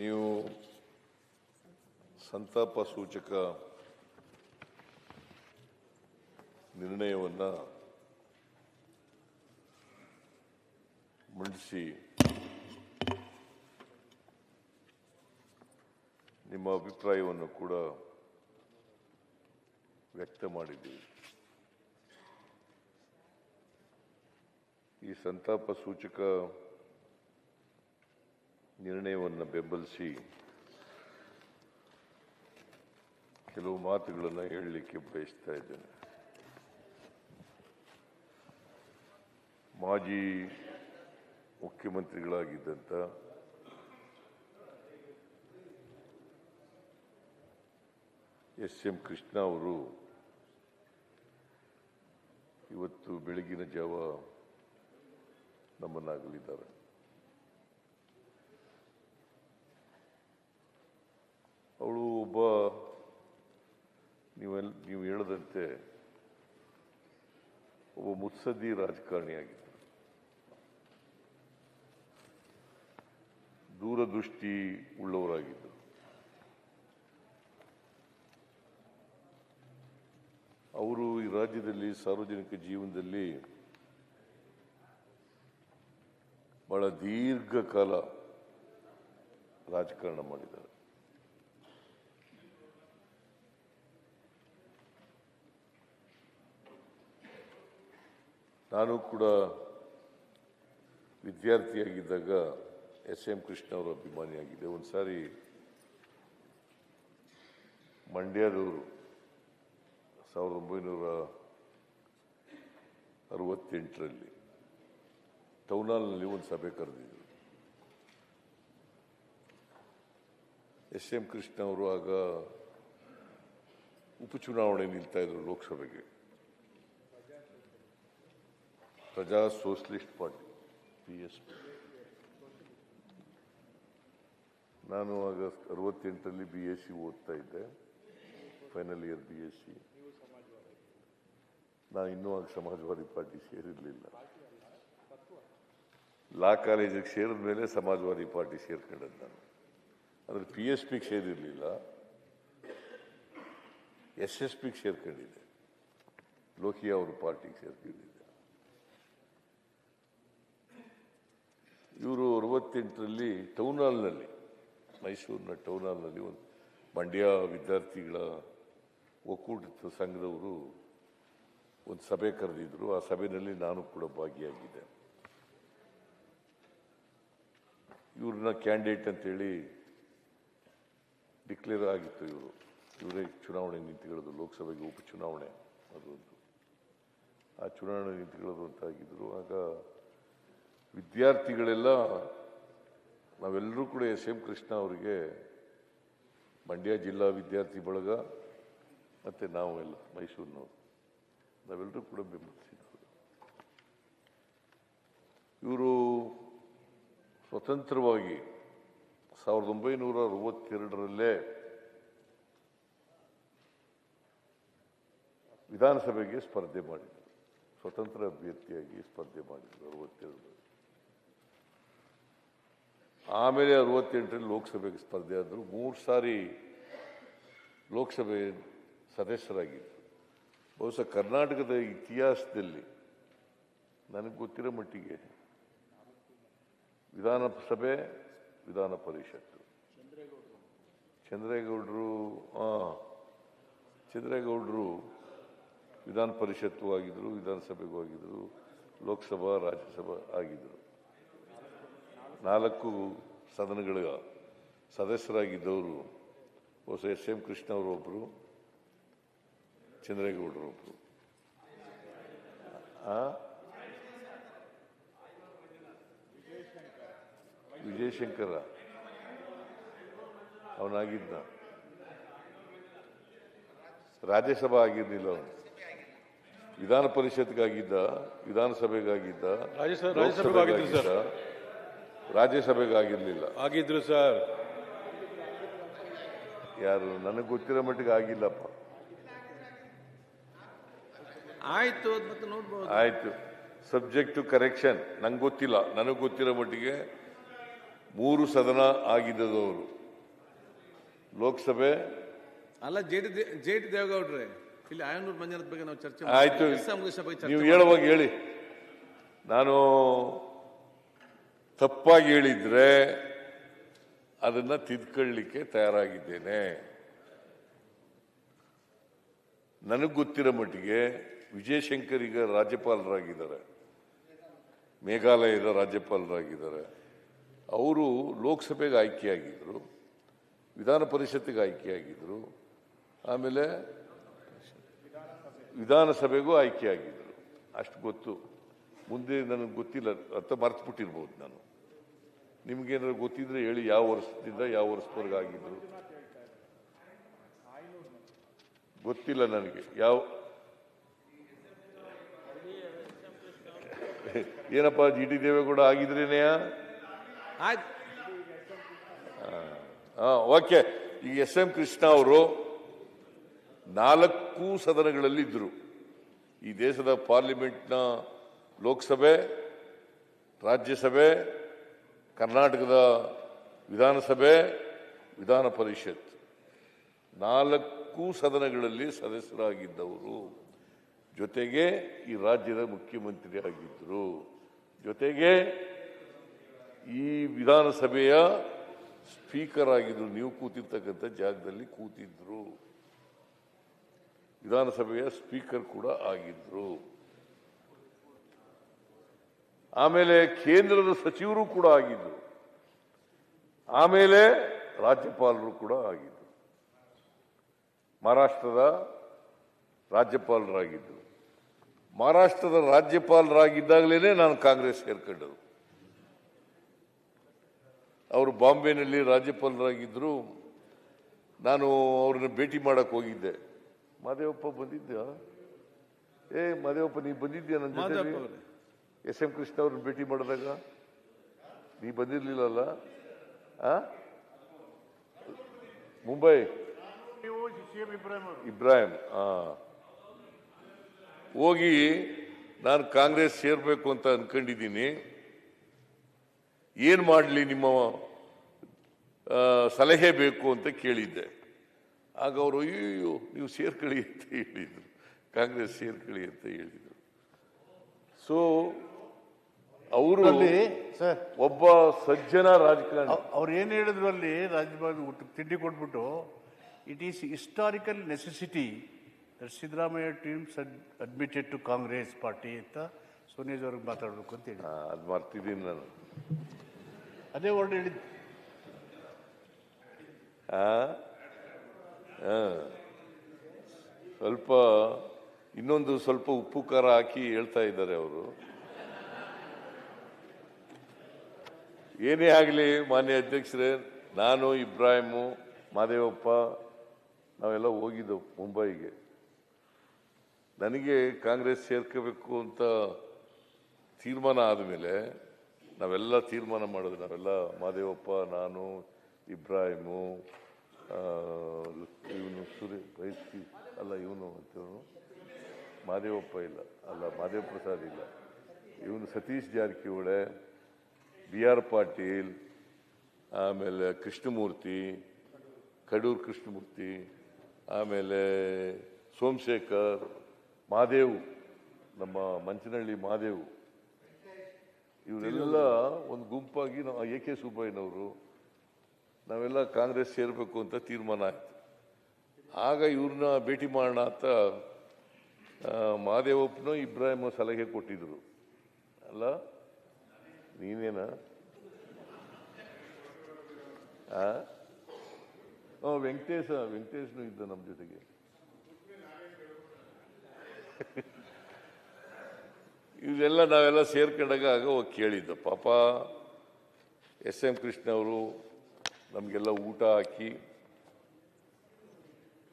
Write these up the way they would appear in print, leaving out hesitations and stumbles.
ನೀವು ಸಂತಾಪ ಸೂಚಕ ನಿರ್ಣಯವನ್ನು ಮಂಡಿಸಿ ನಿಮ್ಮ ಅಭಿಪ್ರಾಯವನ್ನು ಕೂಡ ವ್ಯಕ್ತ ಮಾಡಿದ್ದೀವಿ. ಈ ಸಂತಾಪ ಸೂಚಕ ನಿರ್ಣಯವನ್ನು ಬೆಂಬಲಿಸಿ ಕೆಲವು ಮಾತುಗಳನ್ನು ಹೇಳಲಿಕ್ಕೆ ಬಯಸ್ತಾ ಇದ್ದೇನೆ. ಮಾಜಿ ಮುಖ್ಯಮಂತ್ರಿಗಳಾಗಿದ್ದಂಥ ಎಸ್.ಎಂ. ಕೃಷ್ಣ ಅವರು ಇವತ್ತು ಬೆಳಗಿನ ಜಾವ ನಮ್ಮನ್ನಾಗಲಿದ್ದಾರೆ. ಅವಳು ಒಬ್ಬ ನೀವು ಹೇಳದಂತೆ ಒಬ್ಬ ಮುತ್ಸದ್ದಿ ರಾಜಕಾರಣಿಯಾಗಿದ್ದರು. ದೂರದೃಷ್ಟಿ ಉಳ್ಳವರಾಗಿದ್ದರು. ಅವರು ಈ ರಾಜ್ಯದಲ್ಲಿ ಸಾರ್ವಜನಿಕ ಜೀವನದಲ್ಲಿ ಬಹಳ ದೀರ್ಘಕಾಲ ರಾಜಕಾರಣ ಮಾಡಿದ್ದಾರೆ. ನಾನು ಕೂಡ ವಿದ್ಯಾರ್ಥಿಯಾಗಿದ್ದಾಗ ಎಸ್.ಎಂ. ಕೃಷ್ಣ ಅವರ ಅಭಿಮಾನಿಯಾಗಿದೆ. ಒಂದು ಸಾರಿ ಮಂಡ್ಯದವರು 1968ರಲ್ಲಿ ಟೌನ್ ಹಾಲ್ನಲ್ಲಿ ಒಂದು ಸಭೆ ಕರೆದಿದ್ದರು. ಎಸ್.ಎಂ. ಕೃಷ್ಣ ಅವರು ಆಗ ಉಪಚುನಾವಣೆ ನಿಲ್ತಾ ಇದ್ರು ಲೋಕಸಭೆಗೆ. ಪ್ರಜಾ ಸೋಷಲಿಸ್ಟ್ ಪಾರ್ಟಿ PSP. ನಾನು ಆಗ 68ರಲ್ಲಿ BSc ಓದ್ತಾ ಇದ್ದೆ, ಫೈನಲ್ ಇಯರ್ BSc. ನಾನು ಇನ್ನೂ ಆಗ ಸಮಾಜವಾದಿ ಪಾರ್ಟಿ ಸೇರಿರಲಿಲ್ಲ. ಲಾ ಕಾಲೇಜಿಗೆ ಸೇರಿದ ಮೇಲೆ ಸಮಾಜವಾದಿ ಪಾರ್ಟಿ ಸೇರ್ಕೊಂಡದ್ದು ನಾನು. ಅಂದರೆ PSPಗೆ ಸೇರಿರಲಿಲ್ಲ, SSPಗೆ ಸೇರ್ಕೊಂಡಿದ್ದೆ. ಲೋಹಿಯಾ ಅವ್ರ ಪಾರ್ಟಿಗೆ ಸೇರ್ಕೊಂಡಿದ್ದೆ. ಇವರು 68ರಲ್ಲಿ ಟೌನ್ ಹಾಲ್ನಲ್ಲಿ, ಮೈಸೂರಿನ ಟೌನ್ ಹಾಲ್ನಲ್ಲಿ ಒಂದು ಮಂಡ್ಯ ವಿದ್ಯಾರ್ಥಿಗಳ ಒಕ್ಕೂಟದ ಸಂಘದವರು ಒಂದು ಸಭೆ ಕರೆದಿದ್ರು. ಆ ಸಭೆಯಲ್ಲಿ ನಾನು ಕೂಡ ಭಾಗಿಯಾಗಿದ್ದೆ. ಇವ್ರನ್ನ ಕ್ಯಾಂಡಿಡೇಟ್ ಅಂತೇಳಿ ಡಿಕ್ಲೇರ್ ಆಗಿತ್ತು. ಇವರೇ ಚುನಾವಣೆ ನಿಂತುಕೊಳ್ಳೋದು, ಲೋಕಸಭೆಗೆ ಉಪಚುನಾವಣೆ ಅದೊಂದು. ಆ ಚುನಾವಣೆ ನಿಂತುಕೊಳ್ಳೋದು ಅಂತಾಗಿದ್ರು. ಆಗ ವಿದ್ಯಾರ್ಥಿಗಳೆಲ್ಲ ನಾವೆಲ್ಲರೂ ಕೂಡ ಎಸ್.ಎಂ. ಕೃಷ್ಣ ಅವರಿಗೆ, ಮಂಡ್ಯ ಜಿಲ್ಲಾ ವಿದ್ಯಾರ್ಥಿ ಬಳಗ ಮತ್ತು ನಾವೆಲ್ಲ ಮೈಸೂರಿನವರು, ನಾವೆಲ್ಲರೂ ಕೂಡ ಬೆಂಬಲಿಸಿದ್ರು. ಇವರು ಸ್ವತಂತ್ರವಾಗಿ 1962ರಲ್ಲೇ ವಿಧಾನಸಭೆಗೆ ಸ್ಪರ್ಧೆ ಮಾಡಿದರು. ಸ್ವತಂತ್ರ ಅಭ್ಯರ್ಥಿಯಾಗಿ ಸ್ಪರ್ಧೆ ಮಾಡಿದರು 62ರಲ್ಲಿ. ಆಮೇಲೆ 68ರಲ್ಲಿ ಲೋಕಸಭೆಗೆ ಸ್ಪರ್ಧೆ ಆದರು. 3 ಸಾರಿ ಲೋಕಸಭೆ ಸದಸ್ಯರಾಗಿದ್ದರು. ಬಹುಶಃ ಕರ್ನಾಟಕದ ಇತಿಹಾಸದಲ್ಲಿ ನನಗೆ ಗೊತ್ತಿರೋ ಮಟ್ಟಿಗೆ ವಿಧಾನಸಭೆ, ವಿಧಾನ ಪರಿಷತ್ತು, ಚಂದ್ರೇಗೌಡರು ವಿಧಾನ ಪರಿಷತ್ತು ಆಗಿದ್ರು, ವಿಧಾನಸಭೆಗೂ ಆಗಿದ್ರು, ಲೋಕಸಭಾ, ರಾಜ್ಯಸಭಾ ಆಗಿದ್ರು. 4 ಸದನಗಳ ಸದಸ್ಯರಾಗಿದ್ದವರು ಬಹುಶಃ ಎಸ್.ಎಂ. ಕೃಷ್ಣ ಅವರೊಬ್ಬರು, ಚಂದ್ರೇಗೌಡರು ಒಬ್ಬರು. ವಿಜಯಶಂಕರ ಅವನಾಗಿದ್ದ. ರಾಜ್ಯಸಭಾ ಆಗಿರ್ಲಿಲ್ಲ ಅವನು. ವಿಧಾನ ಪರಿಷತ್ಗಾಗಿದ್ದ, ವಿಧಾನಸಭೆಗಾಗಿದ್ದ, ರಾಜ್ಯಸಭೆಗಾಗಿರ್ಲಿಲ್ಲ. ಆಗಿದ್ರು ಸರ್. ಯಾರು ನನಗೆ ಗೊತ್ತಿರೋ ಮಟ್ಟಿಗೆ ಆಗಿಲ್ಲಪ್ಪ. ಆಯ್ತು, ಸಬ್ಜೆಕ್ಟ್ ಟು ಕರೆಕ್ಷನ್. ನಂಗೆ ಗೊತ್ತಿಲ್ಲ. ನನಗೆ ಗೊತ್ತಿರೋ ಮಟ್ಟಿಗೆ 3 ಸದನ ಆಗಿದ್ದದವರು ಲೋಕಸಭೆ ಅಲ್ಲ ಜೆಡಿ ದೇವೇಗೌಡ್ರೆ ಇಲ್ಲಿ ಆಯನೂರು ಮಂಜುನಾಥ್ ಬಗ್ಗೆ ನಾವು ಚರ್ಚೆ ಆಯ್ತು. ನೀವು ಹೇಳುವಾಗ ಹೇಳಿ. ನಾನು ತಪ್ಪಾಗಿ ಹೇಳಿದ್ರೆ ಅದನ್ನ ತಿದ್ಕೊಳ್ಳಿಕ್ಕೆ ತಯಾರಾಗಿದ್ದೇನೆ. ನನಗೆ ಗೊತ್ತಿರೋ ಮಟ್ಟಿಗೆ ವಿಜಯಶಂಕರ್ ಈಗ ರಾಜ್ಯಪಾಲರಾಗಿದ್ದಾರೆ, ಮೇಘಾಲಯದ ರಾಜ್ಯಪಾಲರಾಗಿದ್ದಾರೆ. ಅವರು ಲೋಕಸಭೆಗೆ ಆಯ್ಕೆಯಾಗಿದ್ದರು, ವಿಧಾನ ಪರಿಷತ್ತಿಗೆ ಆಯ್ಕೆಯಾಗಿದ್ದರು, ಆಮೇಲೆ ವಿಧಾನಸಭೆಗೂ ಆಯ್ಕೆಯಾಗಿದ್ದರು. ಅಷ್ಟು ಗೊತ್ತು. ಮುಂದೆ ನನಗೆ ಗೊತ್ತಿಲ್ಲ, ಅಂತ ಮರ್ತ್ಬಿಟ್ಟಿರ್ಬೋದು ನಾನು. ನಿಮ್ಗೇನಾದ್ರು ಗೊತ್ತಿದ್ರೆ ಹೇಳಿ, ಯಾವ ವರ್ಷದಿಂದ ಯಾವ ವರ್ಷದವರೆಗೆ ಆಗಿದ್ರು ಗೊತ್ತಿಲ್ಲ ನನಗೆ. ಏನಪ್ಪ ಜಿ ಟಿ ದೇವೇಗೌಡ ಆಗಿದ್ರೇನೆಯಾ? ಓಕೆ. ಈಗ ಎಸ್ ಎಂ ಕೃಷ್ಣ ಅವರು 4 ಸದನಗಳಲ್ಲಿ ಇದ್ರು. ಈ ದೇಶದ ಪಾರ್ಲಿಮೆಂಟ್ನ ಲೋಕಸಭೆ, ರಾಜ್ಯಸಭೆ, ಕರ್ನಾಟಕದ ವಿಧಾನಸಭೆ, ವಿಧಾನ ಪರಿಷತ್ 4 ಸದನಗಳಲ್ಲಿ ಸದಸ್ಯರಾಗಿದ್ದವರು. ಜೊತೆಗೆ ಈ ರಾಜ್ಯದ ಮುಖ್ಯಮಂತ್ರಿ ಆಗಿದ್ದರು. ಜೊತೆಗೆ ಈ ವಿಧಾನಸಭೆಯ ಸ್ಪೀಕರ್ ಆಗಿದ್ರು. ನೀವು ಕೂತಿರ್ತಕ್ಕಂಥ ಜಾಗದಲ್ಲಿ ಕೂತಿದ್ರು. ವಿಧಾನಸಭೆಯ ಸ್ಪೀಕರ್ ಕೂಡ ಆಗಿದ್ರು. ಆಮೇಲೆ ಕೇಂದ್ರದ ಸಚಿವರು ಕೂಡ ಆಗಿದ್ರು. ಆಮೇಲೆ ರಾಜ್ಯಪಾಲರು ಕೂಡ ಆಗಿದ್ರು. ಮಹಾರಾಷ್ಟ್ರದ ರಾಜ್ಯಪಾಲರಾಗಿದ್ದರು. ಮಹಾರಾಷ್ಟ್ರದ ರಾಜ್ಯಪಾಲರಾಗಿದ್ದಾಗಲೇ ನಾನು ಕಾಂಗ್ರೆಸ್ ಸೇರ್ಕೊಂಡರು. ಅವರು ಬಾಂಬೆನಲ್ಲಿ ರಾಜ್ಯಪಾಲರಾಗಿದ್ದರು. ನಾನು ಅವ್ರನ್ನ ಭೇಟಿ ಮಾಡಕ್ಕೆ ಹೋಗಿದ್ದೆ. ಮಾದೇವಪ್ಪ ಬಂದಿದ್ದ? ಮಾದೇವಪ್ಪ ನೀ ಬಂದಿದ್ಯಾ ನನ್ನ ಜೊತೆ? ಎಸ್ ಎಂ ಕೃಷ್ಣ ಅವ್ರನ್ನ ಭೇಟಿ ಮಾಡಿದಾಗ ನೀ ಬಂದಿರ್ಲಿಲ್ಲಲ್ಲ? ಮುಂಬೈ ಇಬ್ರಾಹಿಂ ಹೋಗಿ ನಾನು ಕಾಂಗ್ರೆಸ್ ಸೇರ್ಬೇಕು ಅಂತ ಅನ್ಕೊಂಡಿದ್ದೀನಿ, ಏನ್ ಮಾಡಲಿ, ನಿಮ್ಮ ಸಲಹೆ ಬೇಕು ಅಂತ ಕೇಳಿದ್ದೆ. ಆಗ ಅವರು ಅಯ್ಯೋ ನೀವು ಸೇರ್ಕೊಳ್ಳಿ ಅಂತ ಹೇಳಿದ್ರು, ಕಾಂಗ್ರೆಸ್ ಸೇರ್ಕೊಳ್ಳಿ ಅಂತ ಹೇಳಿದ್ರು. ಸೊ ಅವರು ಒಬ್ಬ ಸಜ್ಜನ ರಾಜಕಾರಣಿ. ಅವ್ರು ಏನ್ ಹೇಳಿದ್ರು ಅಲ್ಲಿ ರಾಜ್ಯಪಾಲ ತಿಂಡಿ ಕೊಟ್ಬಿಟ್ಟು, it is historical necessity that Siddaramaiah teams admitted to Congress party ಅಂತ ಸೋನಿಯಾಜ್ ಅವ್ರಿಗೆ ಮಾತಾಡ್ಬೇಕು ಅಂತ ಹೇಳಿ ಅದು ಮರ್ತಿದ್ದೀನಿ ನಾನು. ಅದೇ ವರ್ಡ್ ಹೇಳಿದ್ದು. ಸ್ವಲ್ಪ ಇನ್ನೊಂದು ಸ್ವಲ್ಪ ಉಪ್ಪು ಖಾರ ಹಾಕಿ ಹೇಳ್ತಾ ಇದ್ದಾರೆ ಅವರು. ಏನೇ ಆಗಲಿ ಮಾನ್ಯ ಅಧ್ಯಕ್ಷರೇ, ನಾನು, ಇಬ್ರಾಹಿಮು, ಮಾದೇವಪ್ಪ ನಾವೆಲ್ಲ ಹೋಗಿದ್ದೆವು ಮುಂಬೈಗೆ. ನನಗೆ ಕಾಂಗ್ರೆಸ್ ಸೇರ್ಕೋಬೇಕು ಅಂತ ತೀರ್ಮಾನ ಆದಮೇಲೆ ನಾವೆಲ್ಲ ತೀರ್ಮಾನ ಮಾಡಿದ್ವಿ. ನಾವೆಲ್ಲ ಮಾದೇವಪ್ಪ, ನಾನು, ಇಬ್ರಾಹಿಮು, ಇವನು ಬೈಸ್ಕಿ ಅಲ್ಲ, ಇವನು ಅಂತವನು ಮಾದೇವಪ್ಪ ಇಲ್ಲ, ಅಲ್ಲ ಮಾದೇವ ಪ್ರಸಾದ್ ಇಲ್ಲ, ಇವನು ಸತೀಶ್ ಜಾರಕಿಹೊಳಿ, ಬಿ ಆರ್ ಪಾಟೀಲ್, ಆಮೇಲೆ ಕೃಷ್ಣಮೂರ್ತಿ, ಕಡೂರು ಕೃಷ್ಣಮೂರ್ತಿ, ಆಮೇಲೆ ಸೋಮಶೇಖರ್, ಮಹಾದೇವ್, ನಮ್ಮ ಮಂಚನಹಳ್ಳಿ ಮಹಾದೇವ್, ಇವರೆಲ್ಲ ಒಂದು ಗುಂಪಾಗಿ ನಾವು ಎ ಕೆ ಸುಬ್ಬಯ್ಯನವರು ನಾವೆಲ್ಲ ಕಾಂಗ್ರೆಸ್ ಸೇರಬೇಕು ಅಂತ ತೀರ್ಮಾನ ಆಯ್ತು. ಆಗ ಇವ್ರನ್ನ ಭೇಟಿ ಮಾಡೋಣ ಅಂತ ಮಹಾದೇವಪ್ಪನೋ ಇಬ್ರಾಹಿಮ ಸಲಹೆ ಕೊಟ್ಟಿದ್ರು. ಅಲ್ಲ ನೀನೇನಾ? ವೆಂಕಟೇಶ್ನು ಇದ್ದ ನಮ್ಮ ಜೊತೆಗೆ. ಇವೆಲ್ಲ ನಾವೆಲ್ಲ ಸೇರ್ಕೊಂಡಾಗ ಆಗ ಹೋಗಿ ಕೇಳಿದ್ದ. ಪಾಪ ಎಸ್ ಎಂ ಕೃಷ್ಣ ಅವರು ನಮಗೆಲ್ಲ ಊಟ ಹಾಕಿ,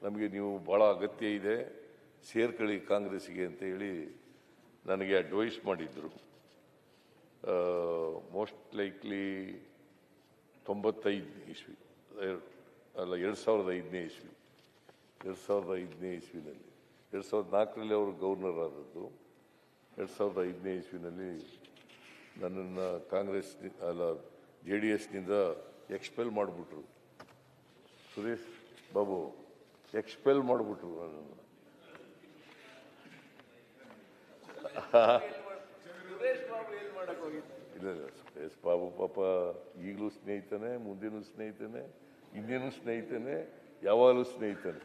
ನಮಗೆ ನೀವು ಭಾಳ ಅಗತ್ಯ ಇದೆ, ಸೇರ್ಕೊಳ್ಳಿ ಕಾಂಗ್ರೆಸ್ಗೆ ಅಂತ ಹೇಳಿ ನನಗೆ ಅಡ್ವೈಸ್ ಮಾಡಿದ್ರು. ಮೋಸ್ಟ್ ಲೈಕ್ಲಿ 95ನೇ ಇಸ್ವಿ, ಅಲ್ಲ 2005ನೇ ಇಸ್ವಿ, 2005ನೇ ಇಸ್ವಿನಲ್ಲಿ, 2004ರಲ್ಲಿ ಅವರು ಗವರ್ನರ್ ಆದದ್ದು. 2005ನೇ ಇಸ್ವಿನಲ್ಲಿ ನನ್ನನ್ನು ಕಾಂಗ್ರೆಸ್, ಅಲ್ಲ JDSನಿಂದ ಎಕ್ಸ್ಪೆಲ್ ಮಾಡಿಬಿಟ್ರು. ಸುರೇಶ್ ಬಾಬು ಎಕ್ಸ್ಪೆಲ್ ಮಾಡಿಬಿಟ್ರು ನನ್ನನ್ನು. ಇಲ್ಲ ಸುರೇಶ್ ಬಾಬು ಪಾಪ ಈಗಲೂ ಸ್ನೇಹಿತನೇ, ಮುಂದೇನೂ ಸ್ನೇಹಿತನೇ, ಇನ್ನೇನು ಸ್ನೇಹಿತನೇ, ಯಾವಾಗಲೂ ಸ್ನೇಹಿತನೇ.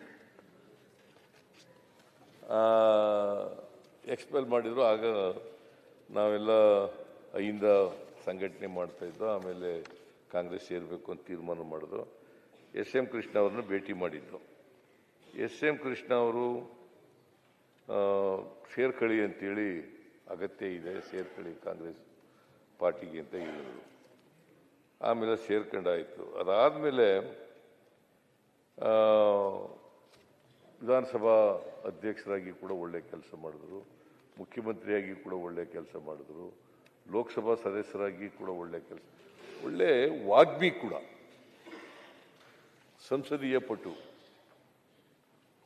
ಎಕ್ಸ್ಪೆಲ್ ಮಾಡಿದ್ರು. ಆಗ ನಾವೆಲ್ಲ ಅಹಿಂದ ಸಂಘಟನೆ ಮಾಡ್ತಾ ಇದ್ದೋ. ಆಮೇಲೆ ಕಾಂಗ್ರೆಸ್ ಸೇರಬೇಕು ಅಂತ ತೀರ್ಮಾನ ಮಾಡಿದ್ರು. SM ಕೃಷ್ಣ ಅವ್ರನ್ನ ಭೇಟಿ ಮಾಡಿದ್ದು. SM ಕೃಷ್ಣ ಅವರು ಸೇರ್ಕೊಳ್ಳಿ ಅಂತೇಳಿ, ಅಗತ್ಯ ಇದೆ ಸೇರ್ಕೊಳ್ಳಿ ಕಾಂಗ್ರೆಸ್ ಪಾರ್ಟಿಗೆ ಅಂತ ಹೇಳಿದ್ರು. ಆಮೇಲೆ ಸೇರ್ಕೊಂಡಾಯಿತು. ಅದಾದಮೇಲೆ ವಿಧಾನಸಭಾ ಅಧ್ಯಕ್ಷರಾಗಿ ಕೂಡ ಒಳ್ಳೆ ಕೆಲಸ ಮಾಡಿದ್ರು, ಮುಖ್ಯಮಂತ್ರಿಯಾಗಿ ಕೂಡ ಒಳ್ಳೆ ಕೆಲಸ ಮಾಡಿದ್ರು, ಲೋಕಸಭಾ ಸದಸ್ಯರಾಗಿ ಕೂಡ ಒಳ್ಳೆ ಕೆಲಸ, ಒಳ್ಳೆ ವಾಗ್ಮಿ ಕೂಡ, ಸಂಸದೀಯ ಪಟು,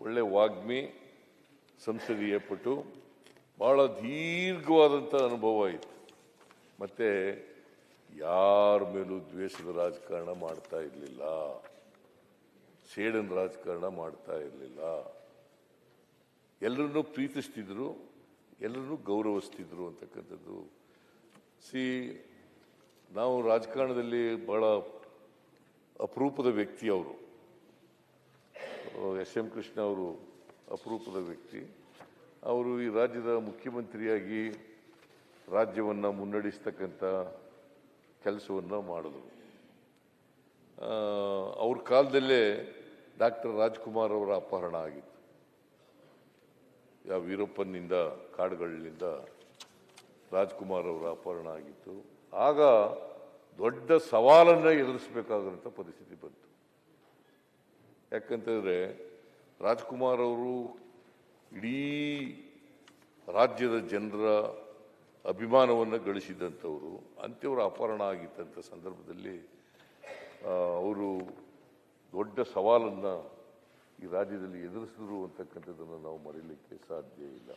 ಒಳ್ಳೆ ವಾಗ್ಮಿ, ಸಂಸದೀಯ ಪಟು, ಬಹಳ ದೀರ್ಘವಾದಂಥ ಅನುಭವ ಇತ್ತು. ಮತ್ತೆ ಯಾರ ಮೇಲೂ ದ್ವೇಷದ ರಾಜಕಾರಣ ಮಾಡ್ತಾ ಇರಲಿಲ್ಲ, ಸೇಡನ್ ರಾಜಕಾರಣ ಮಾಡ್ತಾ ಇರಲಿಲ್ಲ. ಎಲ್ಲರನ್ನೂ ಪ್ರೀತಿಸ್ತಿದ್ರು, ಎಲ್ಲರನ್ನೂ ಗೌರವಿಸ್ತಿದ್ರು ಅಂತಕ್ಕಂಥದ್ದು. ನಾವು ರಾಜಕಾರಣದಲ್ಲಿ ಬಹಳ ಅಪರೂಪದ ವ್ಯಕ್ತಿ ಅವರು. SM ಕೃಷ್ಣ ಅವರು ಅಪರೂಪದ ವ್ಯಕ್ತಿ. ಅವರು ಈ ರಾಜ್ಯದ ಮುಖ್ಯಮಂತ್ರಿಯಾಗಿ ರಾಜ್ಯವನ್ನು ಮುನ್ನಡೆಸ್ತಕ್ಕಂಥ ಕೆಲಸವನ್ನು ಮಾಡಿದ್ರು. ಅವ್ರ ಕಾಲದಲ್ಲೇ ಡಾಕ್ಟರ್ ರಾಜ್ಕುಮಾರ್ ಅವರ ಅಪಹರಣ ಆಗಿತ್ತು. ಯಾವ ವೀರಪ್ಪನಿಂದ, ಕಾಡುಗಳಿಂದ ರಾಜ್ಕುಮಾರ್ ಅವರ ಅಪಹರಣ ಆಗಿತ್ತು. ಆಗ ದೊಡ್ಡ ಸವಾಲನ್ನು ಎದುರಿಸಬೇಕಾದಂಥ ಪರಿಸ್ಥಿತಿ ಬಂತು. ಯಾಕಂತಂದರೆ ರಾಜ್ಕುಮಾರ್ ಅವರು ಇಡೀ ರಾಜ್ಯದ ಜನರ ಅಭಿಮಾನವನ್ನು ಗಳಿಸಿದಂಥವರು. ಅಂಥವ್ರ ಅಪಹರಣ ಆಗಿದ್ದಂಥ ಸಂದರ್ಭದಲ್ಲಿ ಅವರು ದೊಡ್ಡ ಸವಾಲನ್ನು ಈ ರಾಜ್ಯದಲ್ಲಿ ಎದುರಿಸಿದ್ರು ಅಂತಕ್ಕಂಥದ್ದನ್ನು ನಾವು ಮರೀಲಿಕ್ಕೆ ಸಾಧ್ಯ ಇಲ್ಲ.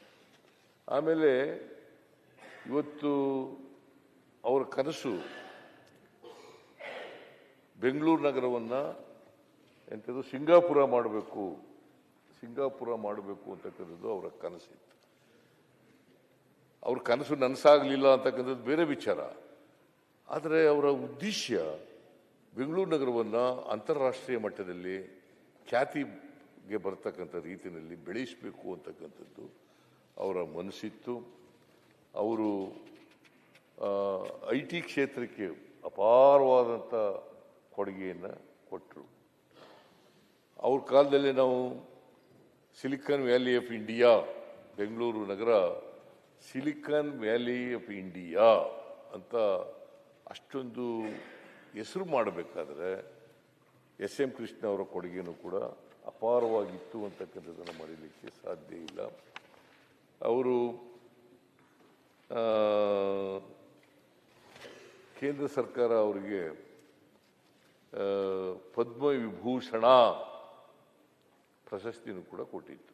ಆಮೇಲೆ ಇವತ್ತು ಅವರ ಕನಸು ಬೆಂಗಳೂರು ನಗರವನ್ನು ಎಂಥದ್ದು ಸಿಂಗಾಪುರ ಮಾಡಬೇಕು ಅಂತಕ್ಕಂಥದ್ದು ಅವರ ಕನಸಿತ್ತು. ಅವ್ರ ಕನಸು ನನಸಾಗಲಿಲ್ಲ ಅಂತಕ್ಕಂಥದ್ದು ಬೇರೆ ವಿಚಾರ. ಆದರೆ ಅವರ ಉದ್ದೇಶ ಬೆಂಗಳೂರು ನಗರವನ್ನು ಅಂತಾರಾಷ್ಟ್ರೀಯ ಮಟ್ಟದಲ್ಲಿ ಖ್ಯಾತಿಗೆ ಬರ್ತಕ್ಕಂಥ ರೀತಿಯಲ್ಲಿ ಬೆಳೆಸಬೇಕು ಅಂತಕ್ಕಂಥದ್ದು ಅವರ ಮನಸ್ಸಿತ್ತು. ಅವರು IT ಕ್ಷೇತ್ರಕ್ಕೆ ಅಪಾರವಾದಂಥ ಕೊಡುಗೆಯನ್ನು ಕೊಟ್ಟರು. ಅವ್ರ ಕಾಲದಲ್ಲಿ ನಾವು silicon valley of India, Bengaluru Nagar silicon valley of India ಅಂತ ಅಷ್ಟೊಂದು ಹೆಸರು ಮಾಡಬೇಕಾದ್ರೆ SM ಕೃಷ್ಣ ಅವರ ಕೊಡುಗೆನೂ ಕೂಡ ಅಪಾರವಾಗಿತ್ತು ಅಂತಕ್ಕಂಥದ್ದನ್ನು ಮರೀಲಿಕ್ಕೆ ಸಾಧ್ಯ ಇಲ್ಲ. ಅವರು ಕೇಂದ್ರ ಸರ್ಕಾರ ಅವರಿಗೆ ಪದ್ಮವಿಭೂಷಣ ಪ್ರಶಸ್ತಿನೂ ಕೂಡ ಕೊಟ್ಟಿತ್ತು.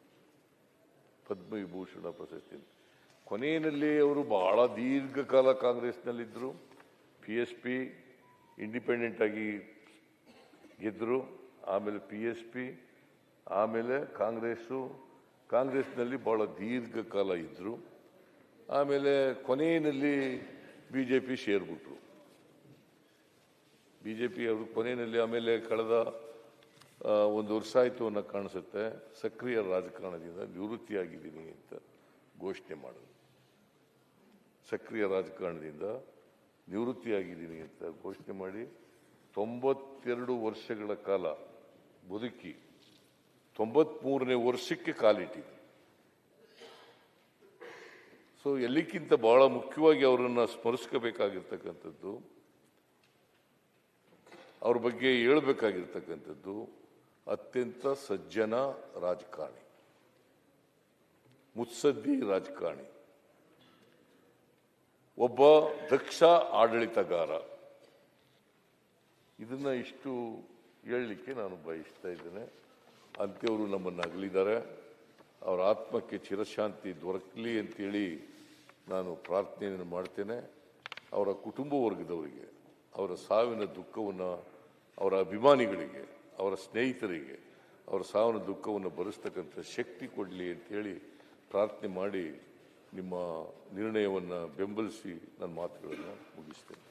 ಪದ್ಮವಿಭೂಷಣ ಪ್ರಶಸ್ತಿ ಕೊನೆಯಲ್ಲಿ ಅವರು ಬಹಳ ದೀರ್ಘಕಾಲ ಕಾಂಗ್ರೆಸ್ನಲ್ಲಿದ್ದರು. PSP ಇಂಡಿಪೆಂಡೆಂಟ್ ಆಗಿ ಗೆದ್ದರು. ಆಮೇಲೆ PSP, ಆಮೇಲೆ ಕಾಂಗ್ರೆಸ್ನಲ್ಲಿ ಬಹಳ ದೀರ್ಘಕಾಲ ಇದ್ದರು. ಆಮೇಲೆ ಕೊನೆಯಲ್ಲಿ BJP ಸೇರ್ಬಿಟ್ರು. BJP ಅವರು ಕೊನೆಯಲ್ಲಿ ಆಮೇಲೆ ಕಳೆದ 1 ವರ್ಷ ಆಯಿತು ಅನ್ನೋ ಕಾಣಿಸುತ್ತೆ, ಸಕ್ರಿಯ ರಾಜಕಾರಣದಿಂದ ನಿವೃತ್ತಿಯಾಗಿದ್ದೀನಿ ಅಂತ ಘೋಷಣೆ ಮಾಡಿದ್ರು. ಸಕ್ರಿಯ ರಾಜಕಾರಣದಿಂದ ನಿವೃತ್ತಿಯಾಗಿದ್ದೀನಿ ಅಂತ ಘೋಷಣೆ ಮಾಡಿ 92 ವರ್ಷಗಳ ಕಾಲ ಬದುಕಿ 93ನೇ ವರ್ಷಕ್ಕೆ ಕಾಲಿಟ್ಟಿದ್ರು. ಸೊ ಎಲ್ಲಕ್ಕಿಂತ ಬಹಳ ಮುಖ್ಯವಾಗಿ ಅವರನ್ನು ಸ್ಮರಿಸ್ಕೋಬೇಕಾಗಿರ್ತಕ್ಕಂಥದ್ದು, ಅವ್ರ ಬಗ್ಗೆ ಹೇಳಬೇಕಾಗಿರ್ತಕ್ಕಂಥದ್ದು, ಅತ್ಯಂತ ಸಜ್ಜನ ರಾಜಕಾರಣಿ, ಮುತ್ಸದ್ದಿ ರಾಜಕಾರಣಿ, ಒಬ್ಬ ದಕ್ಷ ಆಡಳಿತಗಾರ. ಇದನ್ನ ಇಷ್ಟು ಹೇಳಲಿಕ್ಕೆ ನಾನು ಬಯಸ್ತಾ ಇದ್ದೇನೆ. ಅಂಥವರು ನಮ್ಮನ್ನು ಅಗಲಿದ್ದಾರೆ. ಅವರ ಆತ್ಮಕ್ಕೆ ಚಿರಶಾಂತಿ ದೊರಕಲಿ ಅಂತೇಳಿ ನಾನು ಪ್ರಾರ್ಥನೆಯನ್ನು ಮಾಡ್ತೇನೆ. ಅವರ ಕುಟುಂಬ ವರ್ಗದವರಿಗೆ ಅವರ ಸಾವಿನ ದುಃಖವನ್ನು ಅವರ ಅಭಿಮಾನಿಗಳಿಗೆ, ಅವರ ಸ್ನೇಹಿತರಿಗೆ ಅವರ ಸಾವಿನ ದುಃಖವನ್ನು ಭರಿಸ್ತಕ್ಕಂಥ ಶಕ್ತಿ ಕೊಡಲಿ ಅಂತೇಳಿ ಪ್ರಾರ್ಥನೆ ಮಾಡಿ ನಿಮ್ಮ ನಿರ್ಣಯವನ್ನು ಬೆಂಬಲಿಸಿ ನನ್ನ ಮಾತುಗಳನ್ನು ಮುಗಿಸ್ತೇನೆ.